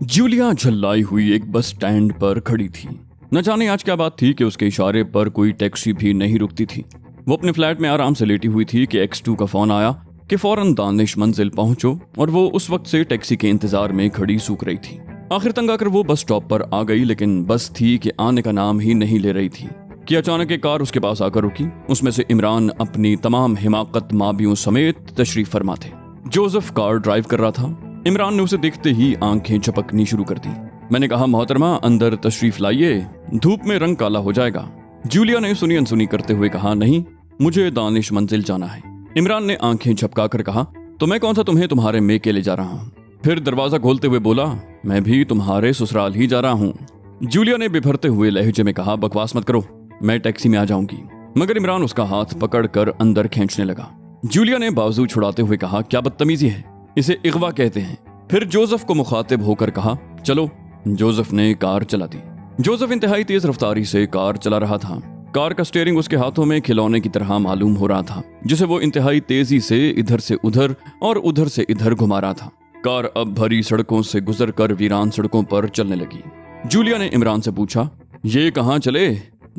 Julia झल्लाई हुई एक bus stand पर खड़ी थी। न जाने आज क्या बात थी कि उसके इशारे पर कोई टैक्सी भी नहीं रुकती थी। वो अपने फ्लैट में आराम से लेटी हुई थी कि X2 का फोन आया कि फौरन दानिश मंजिल पहुंचो, और वो उस वक्त से टैक्सी के इंतजार में खड़ी सूख रही थी। आखिर तंग आकर वो बस स्टॉप पर आ गई, लेकिन बस थी कि आने का नाम ही नहीं ले रही थी कि अचानक एक कार उसके पास आकर रुकी। उसमें से इमरान अपनी तमाम हिमाकत माबियों समेत तशरीफ फरमा थे। जोसेफ कार ड्राइव कर रहा था। इमरान ने उसे देखते ही आंखें झपकनी शुरू कर दी। मैंने कहा, मोहतरमा अंदर तशरीफ लाइए, धूप में रंग काला हो जाएगा। जूलिया ने सुनी अनसुनी करते हुए कहा, नहीं, मुझे दानिश मंजिल जाना है। इमरान ने आंखें झपकाकर कहा, तो मैं कौन सा तुम्हें तुम्हारे मेके ले जा रहा हूँ। फिर दरवाजा खोलते हुए बोला, मैं भी तुम्हारे ससुराल ही जा रहा हूँ। जूलिया ने बिभरते हुए लहजे में कहा, बकवास मत करो, मैं टैक्सी में आ जाऊंगी। मगर इमरान उसका हाथ पकड़कर अंदर खींचने लगा। जूलिया ने बाजू छुड़ाते हुए कहा, क्या बदतमीजी है, इसे इगवा कहते हैं। फिर जोसेफ को मुखातिब होकर कहा, चलो। जोसेफ ने कार चला दी। जोसेफ इंतहाई तेज रफ्तारी से कार चला रहा था। कार का स्टीयरिंग उसके हाथों में खिलौने की तरह मालूम हो रहा था, जिसे वो इंतहाई तेजी से इधर से उधर और उधर से इधर घुमा रहा था। कार अब भरी सड़कों से गुजरकर वीरान सड़कों पर चलने लगी। जूलिया ने इमरान से पूछा, ये कहाँ चले?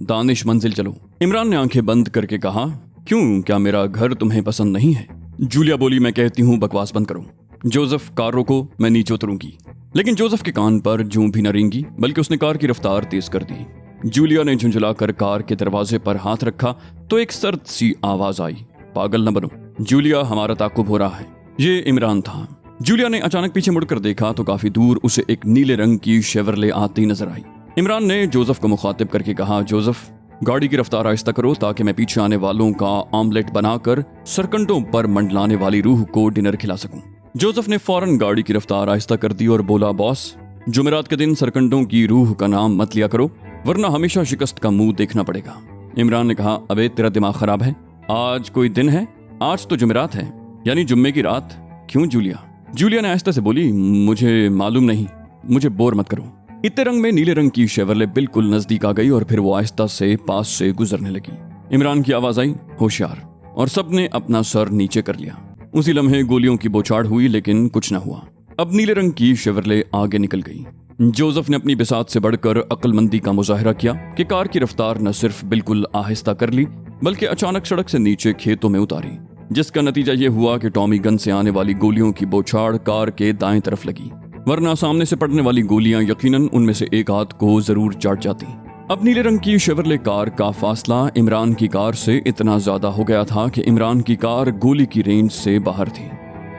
दानिश मंजिल चलो। इमरान ने आंखें बंद करके कहा, क्यों, क्या मेरा घर तुम्हें पसंद नहीं है? जूलिया बोली, मैं कहती हूँ बकवास बंद करो। जोसेफ, कार रोको, मैं नीचे उतरूंगी। लेकिन जोसेफ के कान पर जूं भी न रेंगी, बल्कि उसने कार की रफ्तार तेज कर दी। जूलिया ने झुंझुलाकर कार के दरवाजे पर हाथ रखा तो एक सर्द सी आवाज आई, पागल न बनो जूलिया, हमारा ताकुब हो रहा है। ये इमरान था। जूलिया ने अचानक पीछे मुड़कर देखा तो काफी दूर उसे एक नीले रंग की शेवरले आती नजर आई। इमरान ने जोसेफ को मुखातिब करके कहा, जोसेफ, गाड़ी की रफ्तार आहिस्ता करो ताकि मैं पीछे आने वालों का ऑमलेट बनाकर सरकंडों पर मंडलाने वाली रूह को डिनर खिला सकूं। जोसेफ ने फौरन गाड़ी की रफ्तार आहिस्ता कर दी और बोला, बॉस, जुमेरात के दिन सरकंडों की रूह का नाम मत लिया करो, वरना हमेशा शिकस्त का मुंह देखना पड़ेगा। इमरान ने कहा, अबे तेरा दिमाग खराब है, आज कोई दिन है? आज तो जुमेरात है, यानी जुम्मे की रात। क्यों जूलिया? जूलिया ने आहिस्ता से बोली, मुझे मालूम नहीं, मुझे बोर मत करो। इतने रंग में नीले रंग की शेवरले बिल्कुल नजदीक आ गई और फिर वो आहिस्ता से पास से गुजरने लगी। इमरान की आवाज आई, होशियार, और सबने अपना सर नीचे कर लिया। उसी लम्हे गोलियों की बौछार हुई, लेकिन कुछ न हुआ। अब नीले रंग की शेवरले आगे निकल गई। जोसेफ ने अपनी बिसात से बढ़कर अक्लमंदी का मुजाहिरा किया कि कार की रफ्तार न सिर्फ बिल्कुल आहिस्ता कर ली, बल्कि अचानक सड़क से नीचे खेतों में उतारी, जिसका नतीजा ये हुआ कि टॉमी गन से आने वाली गोलियों की बौछार कार के दाएं तरफ लगी, वरना सामने से पड़ने वाली गोलियां यकीनन उनमें से एक हाथ को जरूर चाट जाती। अब नीले रंग की शेवरले कार का फासला इमरान की कार से इतना ज्यादा हो गया था कि इमरान की कार गोली की रेंज से बाहर थी।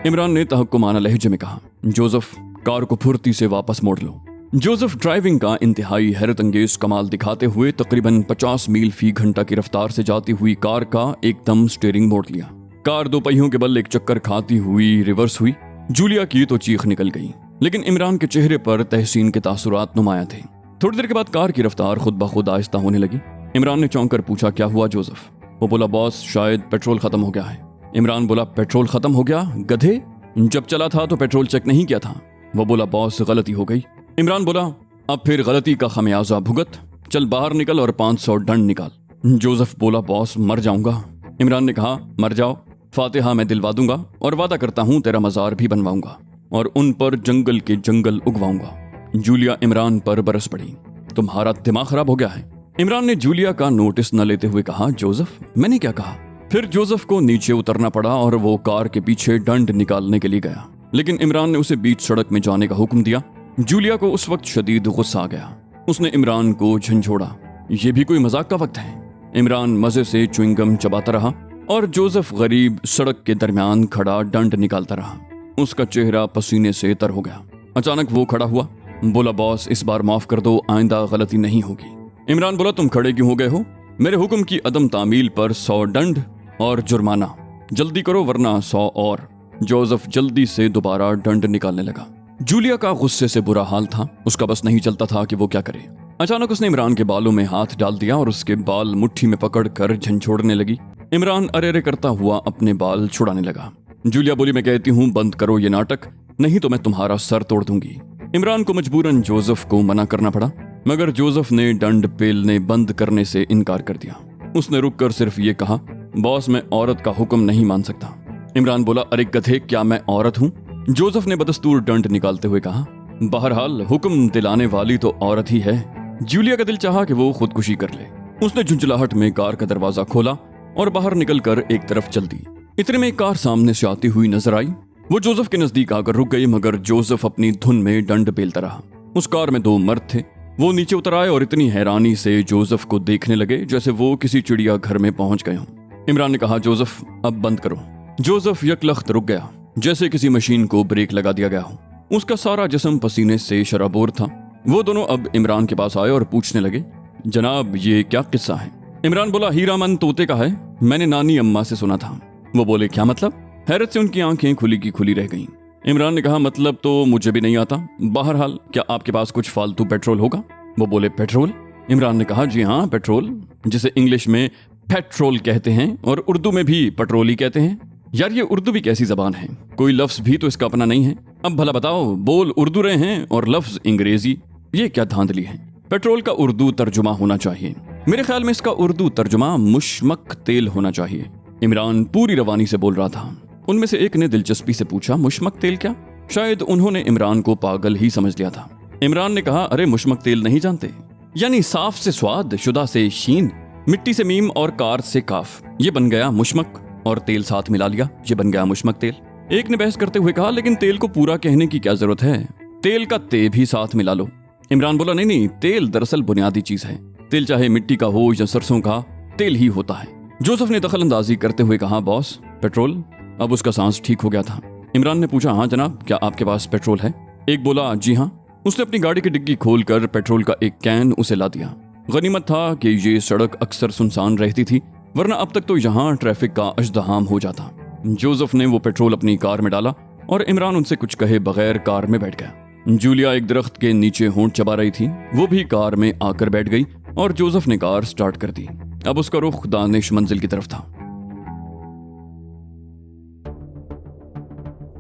इमरान ने तहक्कुमाना लहजे में कहा, जोसेफ, कार को फुर्ती से वापस मोड़ लो। जोसेफ ड्राइविंग का इंतहाई हैरत अंगेज कमाल दिखाते हुए तकरीबन 50 मील फी घंटा की रफ्तार से जाती हुई कार का एकदम स्टीयरिंग मोड़ लिया। कार दो पहियों के बल एक चक्कर खाती हुई रिवर्स हुई। जूलिया की तो चीख निकल गई, लेकिन इमरान के चेहरे पर तहसीन के तासुरात नुमाया थे। थोड़ी देर के बाद कार की रफ्तार खुद ब खुद आहिस्ता होने लगी। इमरान ने चौंक कर पूछा, क्या हुआ जोसेफ? वो बोला, बॉस, शायद पेट्रोल खत्म हो गया है। इमरान बोला, पेट्रोल खत्म हो गया? गधे, जब चला था तो पेट्रोल चेक नहीं किया था। वो बोला, बॉस, गलती हो गई। इमरान बोला, अब फिर गलती का खमियाजा भुगत, चल बाहर निकल और 500 दंड निकाल। जोसेफ बोला, बॉस, मर जाऊंगा। इमरान ने कहा, मर जाओ, फातिहा मैं दिलवा दूंगा और वादा करता हूं तेरा मजार भी बनवाऊंगा और उन पर जंगल के जंगल उगवाऊंगा। जूलिया इमरान पर बरस पड़ी, तुम्हारा दिमाग खराब हो गया है। इमरान ने जूलिया का नोटिस न लेते हुए कहा, जोसेफ, मैंने क्या कहा? फिर जोसेफ को नीचे उतरना पड़ा और वो कार के पीछे दंड निकालने के लिए गया, लेकिन इमरान ने उसे बीच सड़क में जाने का हुक्म दिया। जूलिया को उस वक्त शदीद गुस्सा आ गया। उसने इमरान को झंझोड़ा, ये भी कोई मजाक का वक्त है? इमरान मजे से च्युइंगम चबाता रहा और जोसेफ गरीब सड़क के दरमियान खड़ा दंड निकालता रहा। उसका चेहरा पसीने से तर हो गया। अचानक वो खड़ा हुआ, बोला, बॉस, इस बार माफ कर दो, आइंदा गलती नहीं होगी। इमरान बोला, तुम खड़े क्यों हो गए हो? मेरे हुक्म की अदम तामील पर 100 दंड और जुर्माना, जल्दी करो वरना 100 और। जोसेफ जल्दी से दोबारा दंड निकालने लगा। जूलिया का गुस्से से बुरा हाल था, उसका बस नहीं चलता था कि वो क्या करे। अचानक उसने इमरान के बालों में हाथ डाल दिया और उसके बाल मुट्ठी में पकड़कर झंझोड़ने लगी। इमरान अरेरे करता हुआ अपने बाल छुड़ाने लगा। जूलिया बोली, मैं कहती हूँ बंद करो ये नाटक, नहीं तो मैं तुम्हारा सर तोड़ दूंगी। इमरान को मजबूरन जोसेफ को मना करना पड़ा, मगर जोसेफ ने दंड पेलने बंद करने से इनकार कर दिया। उसने रुककर सिर्फ ये कहा, बॉस, मैं औरत का हुक्म नहीं मान सकता। इमरान बोला, अरे गधे, क्या मैं औरत हूँ? जोसेफ ने बदस्तूर दंड निकालते हुए कहा, बहरहाल हुक्म दिलाने वाली तो औरत ही है। जूलिया का दिल चाहा कि वो खुदकुशी कर ले। उसने झुंझलाहट में कार का दरवाजा खोला और बाहर निकलकर एक तरफ चल दी। इतने में एक कार सामने से आती हुई नजर आई। वो जोसेफ के नजदीक आकर रुक गई, मगर जोसेफ अपनी धुन में डंड बेलता रहा। उस कार में 2 मर्द थे। वो नीचे उतर आए और इतनी हैरानी से जोसेफ को देखने लगे जैसे वो किसी चिड़िया घर में पहुंच गए हों। इमरान ने कहा, जोसेफ अब बंद करो। जोसेफ यकलख्त रुक गया, जैसे किसी मशीन को ब्रेक लगा दिया गया हो। उसका सारा जिस्म पसीने से शराबोर था। वो दोनों अब इमरान के पास आए और पूछने लगे, जनाब ये क्या किस्सा है? इमरान बोला, हीरामन तोते का है, मैंने नानी अम्मा से सुना था। वो बोले, क्या मतलब? हैरत से उनकी आंखें खुली की खुली रह गईं। इमरान ने कहा, मतलब तो मुझे भी नहीं आता। बहरहाल क्या आपके पास कुछ फालतू पेट्रोल होगा? वो बोले, पेट्रोल? इमरान ने कहा, जी हाँ पेट्रोल, जिसे इंग्लिश में पेट्रोल कहते हैं और उर्दू में भी पेट्रोल ही कहते हैं। यार ये उर्दू भी कैसी जबान है, कोई लफ्ज भी तो इसका अपना नहीं है। अब भला बताओ, बोल उर्दू रहे हैं और लफ्ज अंग्रेजी, ये क्या धांधली है? पेट्रोल का उर्दू तर्जुमा होना चाहिए। मेरे ख्याल में इसका उर्दू तर्जुमा मुश्मक तेल होना चाहिए। इमरान पूरी रवानी से बोल रहा था। उनमें से एक ने दिलचस्पी से पूछा, मुश्मक तेल क्या? शायद उन्होंने इमरान को पागल ही समझ लिया था। इमरान ने कहा, अरे मुश्मक तेल नहीं जानते? यानी साफ से स्वाद, शुदा से शीन, मिट्टी से मीम और कार से काफ, ये बन गया मुश्मक, और तेल साथ मिला लिया, ये बन गया मुश्मक तेल। एक ने बहस करते हुए कहा, लेकिन तेल को पूरा कहने की क्या जरूरत है, तेल का ते भी साथ मिला लो। इमरान बोला, नहीं नहीं, तेल दरअसल बुनियादी चीज है। तेल चाहे मिट्टी का हो या सरसों का, तेल ही होता है। जोसेफ ने दखल अंदाजी करते हुए कहा, बॉस पेट्रोल? अब उसका सांस ठीक हो गया था। इमरान ने पूछा, हाँ जनाब, क्या आपके पास पेट्रोल है? एक बोला, जी हाँ। उसने अपनी गाड़ी की डिग्गी खोलकर पेट्रोल का एक कैन उसे ला दिया। गनीमत था कि ये सड़क अक्सर सुनसान रहती थी, वरना अब तक तो यहाँ ट्रैफिक का अजदहाम हो जाता। जोसेफ ने वो पेट्रोल अपनी कार में डाला और इमरान उनसे कुछ कहे बगैर कार में बैठ गया। जूलिया एक दरख्त के नीचे होंठ चबा रही थी, वो भी कार में आकर बैठ गई और जोसेफ ने कार स्टार्ट कर दी। अब उसका रुख दानिश मंजिल की तरफ था।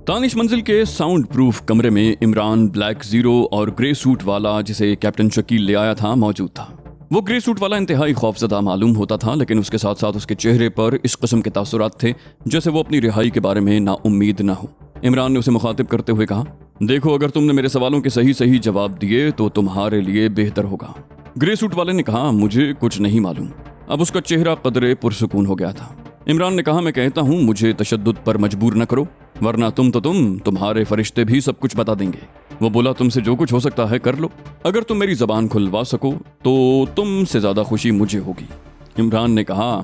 दानिश मंजिल के साउंड प्रूफ कमरे में इमरान ब्लैक जीरो और ग्रे सूट वाला, जिसे कैप्टन शकील ले आया था, मौजूद था। वो ग्रे सूट वाला इंतहाई खौफजदा मालूम होता था, लेकिन उसके साथ साथ उसके चेहरे पर इस किस्म के तासुरात थे जैसे वो अपनी रिहाई के बारे में नाउम्मीद ना हो। इमरान ने उसे मुखातिब करते हुए कहा, देखो अगर तुमने मेरे सवालों के सही सही जवाब दिए तो तुम्हारे लिए बेहतर होगा। ग्रे सूट वाले ने कहा, मुझे कुछ नहीं मालूम। अब उसका चेहरा कदरे पुरसुकून हो गया था। इमरान ने कहा, मैं कहता हूँ मुझे तशद्दुद पर मजबूर न करो, वरना तुम्हारे फरिश्ते भी सब कुछ बता देंगे। वो बोला, तुमसे जो कुछ हो सकता है कर लो, अगर तुम मेरी जबान खुलवा सको तो तुमसे ज्यादा खुशी मुझे होगी। इमरान ने कहा,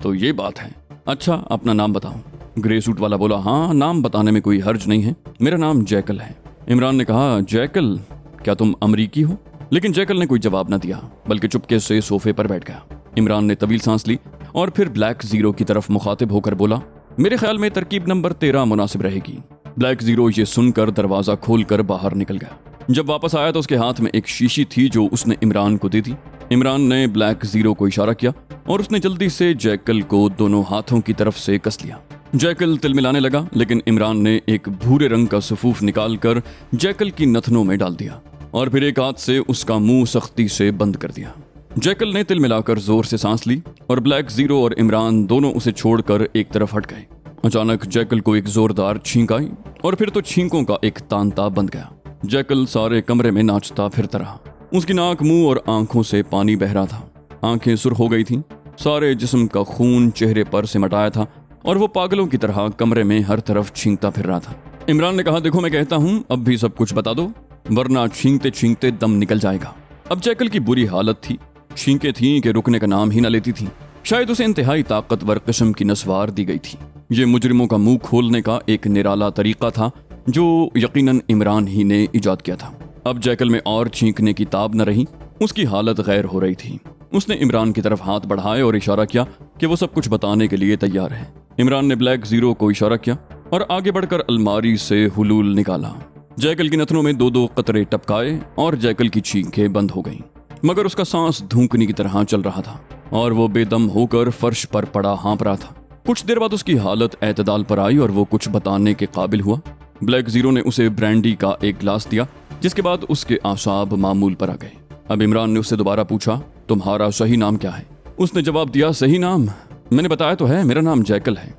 तो ये बात है। अच्छा अपना नाम बताओ। ग्रे सूट वाला बोला, हाँ नाम बताने में कोई हर्ज नहीं है, मेरा नाम जैकल है। इमरान ने कहा, जैकल, क्या तुम अमरीकी हो? लेकिन जैकल ने कोई जवाब न दिया, बल्कि चुपके से सोफे पर बैठ गया। इमरान ने तवील सांस ली और फिर ब्लैक जीरो की तरफ मुखातिब होकर बोला, मेरे ख्याल में तरकीब नंबर 13 मुनासिब रहेगी। ब्लैक जीरो ये सुनकर दरवाजा खोलकर बाहर निकल गया। जब वापस आया तो उसके हाथ में एक शीशी थी जो उसने इमरान को दे दी। इमरान ने ब्लैक जीरो को इशारा किया और उसने जल्दी से जैकल को दोनों हाथों की तरफ से कस लिया। जैकल तिलमिलाने लगा, लेकिन इमरान ने एक भूरे रंग का सफूफ निकालकर जैकल की नथनों में डाल दिया और फिर एक हाथ से उसका मुंह सख्ती से बंद कर दिया। जैकल ने तिलमिलाकर जोर से सांस ली और ब्लैक जीरो और इमरान दोनों उसे छोड़कर एक तरफ हट गए। अचानक जैकल को एक जोरदार छींक आई और फिर तो छींकों का एक तांता बंध गया। जैकल सारे कमरे में नाचता फिरता रहा। उसकी नाक, मुंह और आंखों से पानी बह रहा था। आंखें सुर्ख हो गई थीं, सारे जिस्म का खून चेहरे पर सिमटाया था और वो पागलों की तरह कमरे में हर तरफ छींकता फिर रहा था। इमरान ने कहा, देखो मैं कहता हूँ अब भी सब कुछ बता दो, वरना छींकते छींकते दम निकल जाएगा। अब जैकल की बुरी हालत थी, छींकें थीं कि रुकने का नाम ही न लेती थी। शायद उसे इंतहाई ताकतवर किस्म की नस्वार दी गई थी। ये मुजरिमों का मुंह खोलने का एक निराला तरीका था जो यकीनन इमरान ही ने इजाद किया था। अब जैकल में और छींकने की ताब न रही, उसकी हालत गैर हो रही थी। उसने इमरान की तरफ हाथ बढ़ाए और इशारा किया कि वो सब कुछ बताने के लिए तैयार है। इमरान ने ब्लैक जीरो को इशारा किया और आगे बढ़कर अलमारी से हुलूल निकाला। जैकल की नथनों में 2-2 कतरे टपकाए और जैकल की छींकें बंद हो गईं, मगर उसका सांस धूकनी की तरह चल रहा था और वो बेदम होकर फर्श पर पड़ा हाँप रहा था। कुछ देर बाद उसकी हालत एतदाल पर आई और वो कुछ बताने के काबिल हुआ। ब्लैक जीरो ने उसे ब्रांडी का एक गिलास दिया, जिसके बाद उसके आसाब मामूल पर आ गए। अब इमरान ने उससे दोबारा पूछा, तुम्हारा सही नाम क्या है? उसने जवाब दिया, सही नाम मैंने बताया तो है, मेरा नाम जैकल है।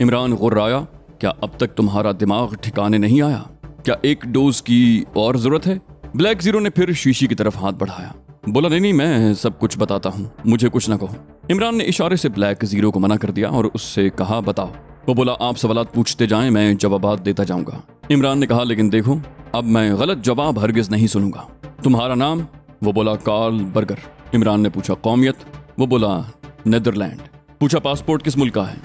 इमरान गुर्राया, क्या अब तक तुम्हारा दिमाग ठिकाने नहीं आया? क्या एक डोज की और जरूरत है? ब्लैक जीरो ने फिर शीशी की तरफ हाथ बढ़ाया। बोला नहीं, मैं सब कुछ बताता हूँ, मुझे कुछ ना कहो। इमरान ने इशारे से ब्लैक जीरो को मना कर दिया और उससे कहा बताओ। वो बोला आप सवालात पूछते जाएं, मैं जवाबात देता जाऊंगा। इमरान ने कहा लेकिन देखो, अब मैं गलत जवाब हरगिज नहीं सुनूंगा। तुम्हारा नाम? वो बोला कार्ल बर्गर। इमरान ने पूछा कौमियत? वो बोला नेदरलैंड। पूछा पासपोर्ट किस मुल्क का है?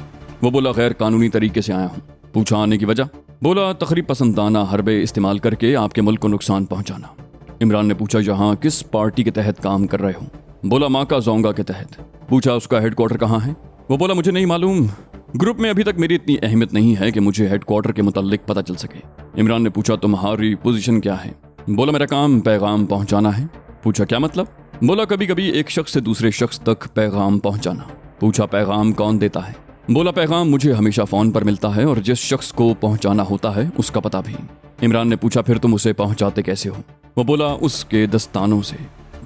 वो बोला गैर कानूनी तरीके से आया हूँ। पूछा आने की वजह? बोला तखरीब पसंदाना हरबे इस्तेमाल करके आपके मुल्क को नुकसान पहुंचाना। इमरान ने पूछा यहाँ किस पार्टी के तहत काम कर रहे हो? बोला माका जोंगा के तहत। पूछा उसका हेडक्वार्टर कहाँ है? वो बोला मुझे नहीं मालूम, ग्रुप में अभी तक मेरी इतनी अहमियत नहीं है कि मुझे हेडक्वार्टर के मुताल्लिक पता चल सके। इमरान ने पूछा तुम्हारी पोजीशन क्या है? बोला मेरा काम पैगाम पहुंचाना है। पूछा क्या मतलब? बोला कभी कभी एक शख्स से दूसरे शख्स तक पैगाम पहुंचाना। पूछा पैगाम कौन देता है? बोला पैगाम मुझे हमेशा फोन पर मिलता है और जिस शख्स को पहुंचाना होता है उसका पता भी। इमरान ने पूछा फिर तुम उसे पहुंचाते कैसे हो? वो बोला उसके दस्तानों से।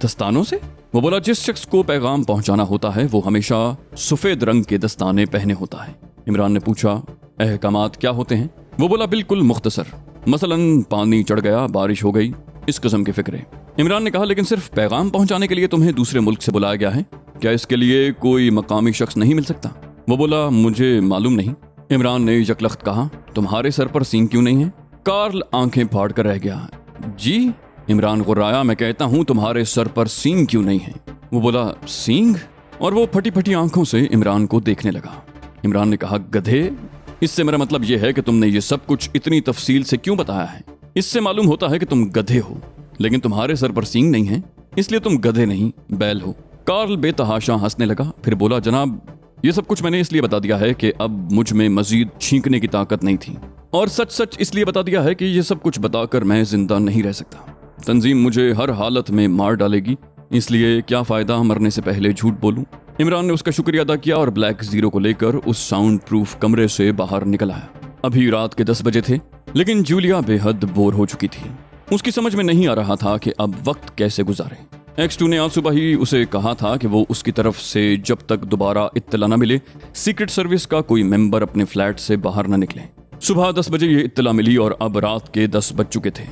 दस्तानों से? वो बोला जिस शख्स को पैगाम पहुंचाना होता है वो हमेशा सफेद रंग के दस्ताने पहने होता है। इमरान ने पूछा अहकामात क्या होते हैं? वो बोला बिल्कुल मुख्तसर, मसलन पानी चढ़ गया, बारिश हो गई, इस किस्म की फिक्रें। इमरान ने कहा लेकिन सिर्फ पैगाम पहुंचाने के लिए तुम्हें दूसरे मुल्क से बुलाया गया है, क्या इसके लिए कोई मकामी शख्स नहीं मिल सकता? वो बोला मुझे मालूम नहीं। इमरान ने यकलख्त कहा तुम्हारे सर पर सींग क्यों नहीं है? कार्ल आंखें फाड़ कर रह गया। जी? इमरान गुर्राया, मैं कहता हूँ तुम्हारे सर पर सींग क्यों नहीं है? वो बोला सींग? और वो फटी फटी आंखों से इमरान को देखने लगा। इमरान ने कहा गधे, इससे मेरा मतलब यह है कि तुमने ये सब कुछ इतनी तफसील से क्यों बताया है? इससे मालूम होता है कि तुम गधे हो, लेकिन तुम्हारे सर पर सींग नहीं है, इसलिए तुम गधे नहीं बैल हो। कार्ल बेतहाशा हंसने लगा, फिर बोला जनाब ये सब कुछ मैंने इसलिए बता दिया है कि अब मुझ में मजीद छींकने की ताकत नहीं थी, और सच सच इसलिए बता दिया है कि ये सब कुछ बताकर मैं जिंदा नहीं रह सकता। तंजीम मुझे हर हालत में मार डालेगी, इसलिए क्या फायदा मरने से पहले झूठ बोलूं। इमरान ने उसका शुक्रिया अदा किया और ब्लैक जीरो को लेकर उस साउंड प्रूफ कमरे से बाहर निकल आया। अभी रात के 10 बजे थे, लेकिन जूलिया बेहद बोर हो चुकी थी। उसकी समझ में नहीं आ रहा था कि अब वक्त कैसे गुजारे। X2 ने आज सुबह ही उसे कहा था कि वो उसकी तरफ से जब तक दोबारा इत्तला न मिले सीक्रेट सर्विस का कोई मेंबर अपने फ्लैट से बाहर न निकले। सुबह 10 बजे ये इत्तला मिली और अब रात के 10 बज चुके थे।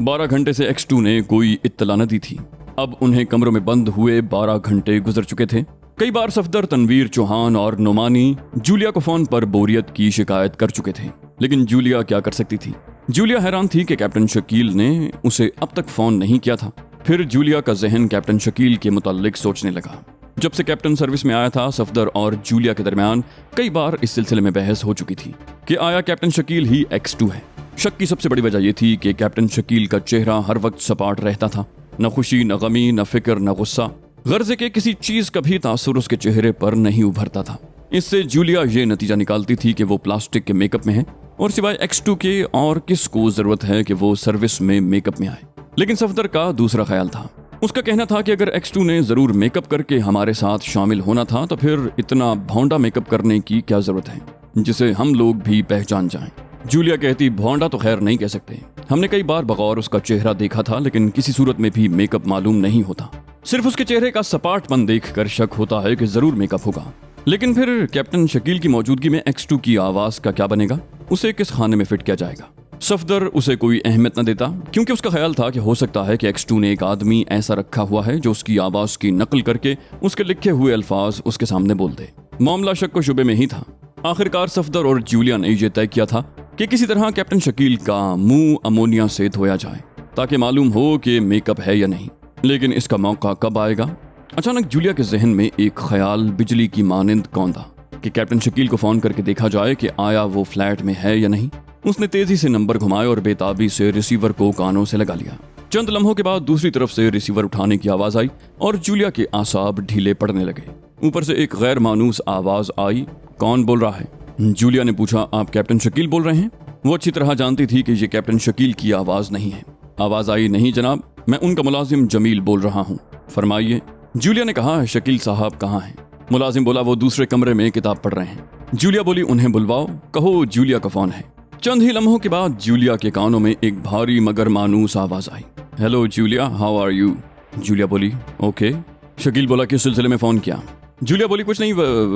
12 घंटे से X2 ने कोई इत्तला न दी थी। अब उन्हें कमरों में बंद हुए 12 घंटे गुजर चुके थे। कई बार सफदर, तनवीर, चौहान और नोमानी जूलिया को फोन पर बोरियत की शिकायत कर चुके थे, लेकिन जूलिया क्या कर सकती थी? जूलिया हैरान थी कि कैप्टन शकील ने उसे अब तक फोन नहीं किया था। फिर जूलिया का जहन कैप्टन शकील के मुताल्लिक सोचने लगा। जब से कैप्टन सर्विस में आया था, सफदर और जूलिया के दरमियान कई बार इस सिलसिले में बहस हो चुकी थी कि आया कैप्टन शकील ही X2 है। शक की सबसे बड़ी वजह यह थी कि कैप्टन शकील का चेहरा हर वक्त सपाट रहता था, न खुशी, न गमी, न फिक्र, न गुस्सा। गर्जे के किसी चीज का भी तासुर उसके चेहरे पर नहीं उभरता था। इससे जूलिया ये नतीजा निकालती थी कि वो प्लास्टिक के मेकअप में है और सिवाय X2 के और किसको जरूरत है कि वो सर्विस में मेकअप में आए। लेकिन सफदर का दूसरा ख्याल था। उसका कहना था कि अगर X2 ने जरूर मेकअप करके हमारे साथ शामिल होना था तो फिर इतना भौंडा मेकअप करने की क्या जरूरत है जिसे हम लोग भी पहचान जाएं। जूलिया कहती भौंडा तो खैर नहीं कह सकते, हमने कई बार बगौर उसका चेहरा देखा था, लेकिन किसी सूरत में भी मेकअप मालूम नहीं होता। सिर्फ उसके चेहरे का सपाटपन देखकर शक होता है कि जरूर मेकअप होगा। लेकिन फिर कैप्टन शकील की मौजूदगी में X2 की आवाज का क्या बनेगा? उसे किस खाने में फिट किया जाएगा? सफदर उसे कोई अहमियत न देता, क्योंकि उसका ख्याल था कि हो सकता है कि X2 ने एक आदमी ऐसा रखा हुआ है जो उसकी आवाज की नकल करके उसके लिखे हुए अल्फाज उसके सामने बोल दे। मामला शक व शुबे में ही था। आखिरकार सफदर और जूलिया ने यह तय किया था कि किसी तरह कैप्टन शकील का मुंह अमोनिया से धोया जाए ताकि मालूम हो कि मेकअप है या नहीं। लेकिन इसका मौका कब आएगा? अचानक जूलिया के जहन में एक ख्याल बिजली की मानिंद कौंधा कि कैप्टन शकील को फोन करके देखा जाए कि आया वो फ्लैट में है या नहीं। उसने तेजी से नंबर घुमाए और बेताबी से रिसीवर को कानों से लगा लिया। चंद लम्हों के बाद दूसरी तरफ से रिसीवर उठाने की आवाज आई और जूलिया के आसाब ढीले पड़ने लगे। ऊपर से एक गैर मानूस आवाज आई, कौन बोल रहा है? जूलिया ने पूछा, आप कैप्टन शकील बोल रहे हैं? वो अच्छी तरह जानती थी कि ये कैप्टन शकील की आवाज नहीं है। आवाज आई, नहीं जनाब, मैं उनका मुलाजिम जमील बोल रहा हूँ, फरमाइए। जूलिया ने कहा, शकील साहब कहाँ हैं? मुलाजिम बोला, वो दूसरे कमरे में किताब पढ़ रहे हैं। जूलिया बोली, उन्हें बुलवाओ, कहो जूलिया का फोन है। चंद ही लम्हों के बाद जूलिया के कानों में एक भारी मगर मानूस आवाज आई, hello Julia, how are you? Julia बोली, ओके। शकील बोला, किस सिलसिले में फोन किया? जूलिया बोली कुछ नहीं,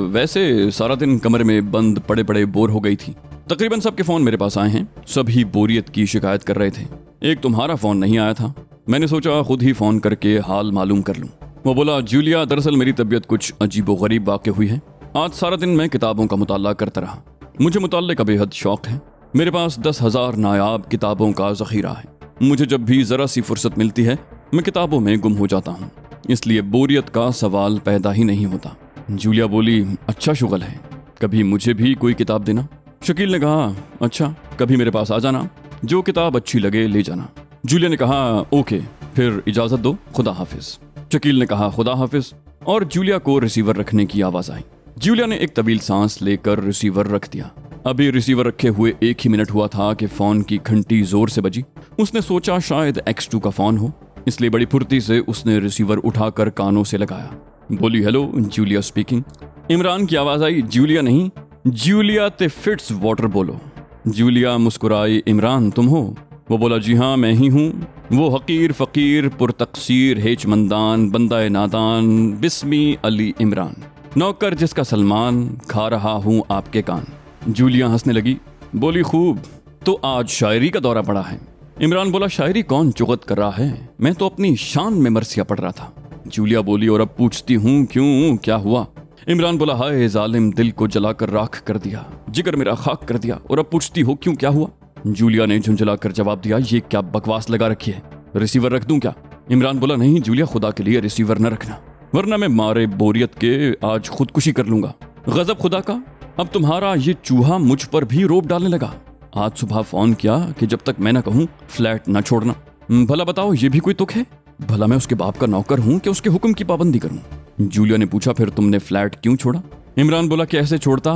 वैसे सारा दिन कमरे में बंद पड़े पड़े बोर हो गई थी। तकरीबन सबके फोन मेरे पास आए हैं, सभी बोरियत की शिकायत कर रहे थे। एक तुम्हारा फोन नहीं आया था, मैंने सोचा खुद ही फोन करके हाल मालूम कर लूं। वो बोला जूलिया दरअसल मेरी तबीयत कुछ अजीबोगरीब वाक़ हुई है। आज सारा दिन मैं किताबों का मुताला करता रहा। मुझे मुताले का बेहद शौक है। मेरे पास 10,000 नायाब किताबों का ज़ख़ीरा है। मुझे जब भी ज़रा सी फुर्सत मिलती है मैं किताबों में गुम हो जाता हूँ, इसलिए बोरियत का सवाल पैदा ही नहीं होता। जूलिया बोली अच्छा शुगल है, कभी मुझे भी कोई किताब देना। शकील ने कहा अच्छा, कभी मेरे पास आ जाना, जो किताब अच्छी लगे ले जाना। जूलिया ने कहा ओके, फिर इजाज़त दो, खुदा हाफिज। शकील ने कहा खुदा हाफिज, और जूलिया को रिसीवर रखने की आवाज़ आई। जूलिया ने एक तवील सांस लेकर रिसीवर रख दिया। अभी रिसीवर रखे हुए 1 ही मिनट हुआ था कि फोन की घंटी जोर से बजी। उसने सोचा शायद X2 का फोन हो, इसलिए बड़ी फुर्ती से उसने रिसीवर उठाकर कानों से लगाया। बोली हेलो, जूलिया स्पीकिंग। इमरान की आवाज आई, जूलिया नहीं, जूलिया ते फिट्स वाटर बोलो। जूलिया मुस्कुराई, इमरान तुम हो? वो बोला जी हाँ मैं ही हूँ, वो हकीर फकीर पुरतकसीर हेचमंदान बंदा नादान बिस्मी अली इमरान, नौकर जिसका सलमान, खा रहा हूँ आपके कान। जूलिया हंसने लगी, बोली खूब, तो आज शायरी का दौरा पड़ा है। इमरान बोला शायरी कौन चुगत कर रहा है, मैं तो अपनी शान में मरसिया पढ़ रहा था। जूलिया बोली और अब पूछती हूँ क्यों, क्या हुआ? इमरान बोला हाय जालिम, दिल को जलाकर राख कर दिया, जिगर मेरा खाक कर दिया, और अब पूछती हो क्यों, क्या हुआ? जूलिया ने झुंझलाकर जवाब दिया ये क्या बकवास लगा रखी है, रिसीवर रख दूं क्या? इमरान बोला नहीं जूलिया, खुदा के लिए रिसीवर न रखना, वरना मैं मारे बोरियत के आज खुदकुशी कर लूंगा। गजब खुदा का, अब तुम्हारा ये चूहा मुझ पर भी रोब डालने लगा। आज सुबह फोन किया कि जब तक मैं ना कहूँ फ्लैट ना छोड़ना। भला बताओ ये भी कोई तुक है? भला मैं उसके बाप का नौकर हूँ कि उसके हुक्म की पाबंदी करूँ? जूलिया ने पूछा फिर तुमने फ्लैट क्यों छोड़ा? इमरान बोला कैसे छोड़ता,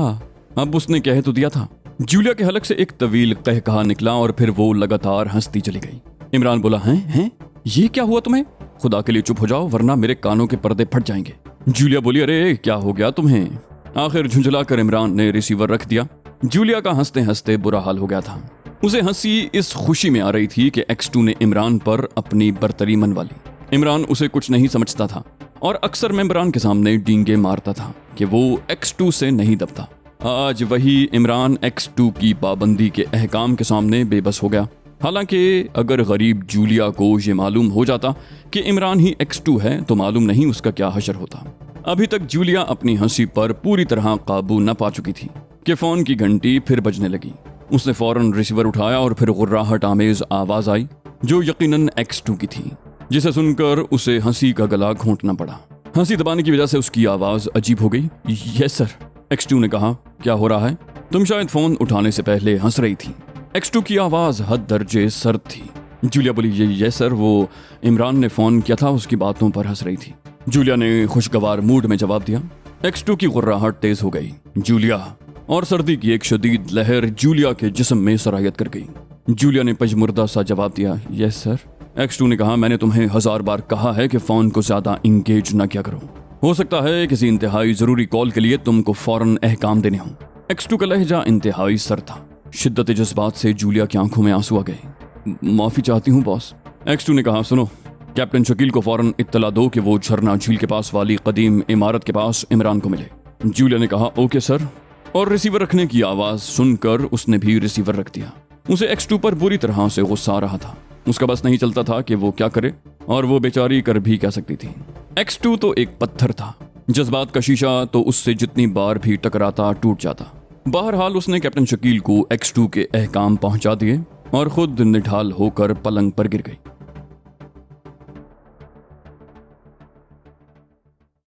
अब उसने कह तो दिया था। जूलिया के हलक से एक तवील कहकहा निकला और फिर वो लगातार हंसती चली गई। इमरान बोला हैं ये क्या हुआ तुम्हें? खुदा के लिए चुप हो जाओ वरना मेरे कानों के पर्दे फट जाएंगे। जूलिया बोली अरे क्या हो गया तुम्हें? आखिर झुंझलाकर इमरान ने रिसीवर रख दिया। जूलिया का हंसते हंसते बुरा हाल हो गया था। उसे हंसी इस खुशी में आ रही थी कि X2 ने इमरान पर अपनी बर्तरी मनवा ली। इमरान उसे कुछ नहीं समझता था और अक्सर मैं इमरान के सामने डींगे मारता था कि वो X2 से नहीं दबता। आज वही इमरान X2 की पाबंदी के अहकाम के सामने बेबस हो गया। हालांकि अगर गरीब जूलिया को ये मालूम हो जाता कि इमरान ही X2 है तो मालूम नहीं उसका क्या हशर होता। अभी तक जूलिया अपनी हंसी पर पूरी तरह काबू न पा चुकी थी कि फोन की घंटी फिर बजने लगी। उसने फौरन रिसीवर उठाया और फिर गुर्राहट आमेज आवाज आई जो यकीनन X2 की थी, जिसे सुनकर उसे हंसी का गला घोंटना पड़ा। हंसी दबाने की वजह से उसकी आवाज अजीब हो गई। यस सर, X2 ने कहा। क्या हो रहा है? तुम शायद फोन उठाने से पहले हंस रही थी। X2 की आवाज हद दर्जे सर्द थी। जूलिया बोली ये सर, वो इमरान ने फोन किया था, उसकी बातों पर हंस रही थी। जूलिया ने खुशगवार मूड में जवाब दिया। X2 की गुर्राहट तेज हो गई। जूलिया, और सर्दी की एक शदीद लहर जूलिया के जिस्म में सरायत कर गई। जूलिया ने पजमुर्दा सा जवाब दिया यस सर। X2 ने कहा मैंने तुम्हें 1000 बार कहा है कि फोन को ज्यादा इंगेज न किया करो, हो सकता है किसी इंतहाई जरूरी कॉल के लिए तुमको फौरन अहकाम देने हों। X2 का लहजा इंतहाई सर था। शिद्दत जज्बात से जूलिया की आंखों में आंसू आ गए। माफी चाहती हूँ बॉस। X2 ने कहा सुनो, कैप्टन शकील को फौरन इत्तला दो कि वो झरना झील के पास वाली कदीम इमारत के पास इमरान को मिले। जूलिया ने कहा ओके सर, और रिसीवर रखने की आवाज सुनकर उसने भी रिसीवर रख दिया। उसे X2 पर बुरी तरह से गुस्सा आ रहा था। उसका बस नहीं चलता था कि वो क्या करे, और वो बेचारी कर भी क्या सकती थी। X2 तो एक पत्थर था, जज्बात का शीशा तो उससे जितनी बार भी टकराता टूट जाता। बहरहाल उसने कैप्टन शकील को X2 के अहकाम पहुंचा दिए और खुद निढाल होकर पलंग पर गिर गई।